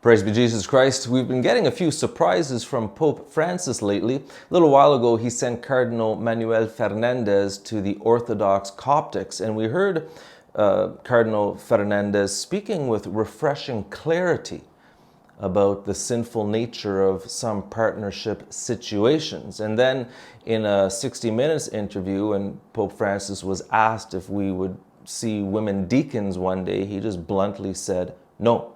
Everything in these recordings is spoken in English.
Praise be Jesus Christ. We've been getting a few surprises from Pope Francis lately. A little while ago, he sent Cardinal Manuel Fernandez to the Orthodox Coptics, and we heard Cardinal Fernandez speaking with refreshing clarity about the sinful nature of some partnership situations. And then in a 60 Minutes interview, when Pope Francis was asked if we would see women deacons one day, he just bluntly said no.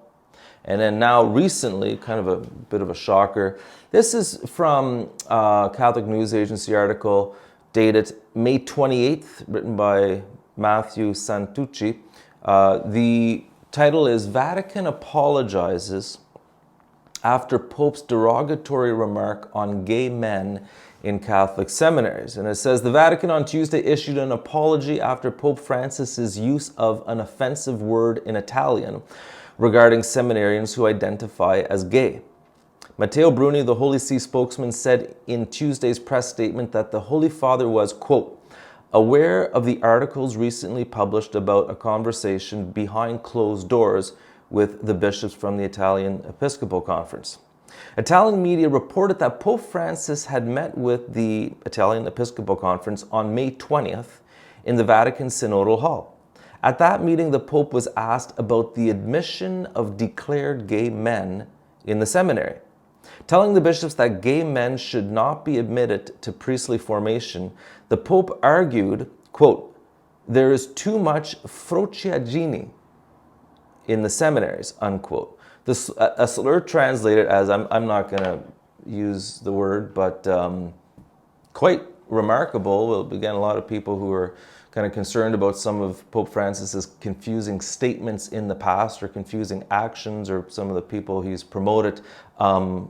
And then now recently, kind of a bit of a shocker, this is from a Catholic News Agency article dated May 28th, written by Matthew Santucci. The title is "Vatican Apologizes After Pope's Derogatory Remark on Gay Men in Catholic Seminaries." And it says, the Vatican on Tuesday issued an apology after Pope Francis's use of an offensive word in Italian regarding seminarians who identify as gay. Matteo Bruni, the Holy See spokesman, said in Tuesday's press statement that the Holy Father was, quote, aware of the articles recently published about a conversation behind closed doors with the bishops from the Italian Episcopal Conference. Italian media reported that Pope Francis had met with the Italian Episcopal Conference on May 20th in the Vatican Synodal Hall. At that meeting, the Pope was asked about the admission of declared gay men in the seminary. Telling the bishops that gay men should not be admitted to priestly formation, the Pope argued, quote, there is too much frociagini in the seminaries, unquote. A slur translated as, I'm not going to use the word, but quite remarkable. Well, again, a lot of people who are kind of concerned about some of Pope Francis's confusing statements in the past or confusing actions, or some of the people he's promoted, kind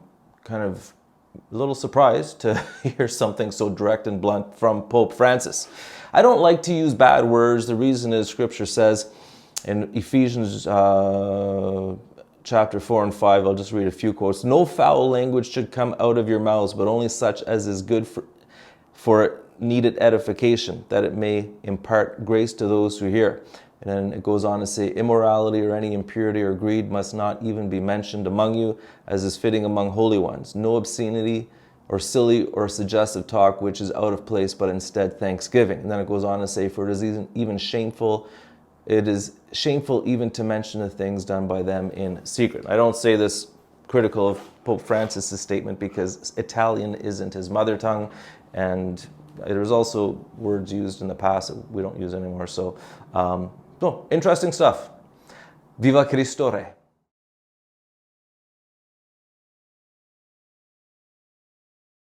of a little surprised to hear something so direct and blunt from Pope Francis. I don't like to use bad words. The reason is Scripture says in Ephesians chapter 4 and 5, I'll just read a few quotes. No foul language should come out of your mouths, but only such as is good for needed edification, that it may impart grace to those who hear. And then it goes on to say, immorality or any impurity or greed must not even be mentioned among you, as is fitting among holy ones. No obscenity or silly or suggestive talk which is out of place, but instead thanksgiving. And then it goes on to say, for it is even shameful, it is shameful even to mention the things done by them in secret. I don't say this critical of Pope Francis' statement because Italian isn't his mother tongue, and there's also words used in the past that we don't use anymore. So, interesting stuff. Viva Cristo Re.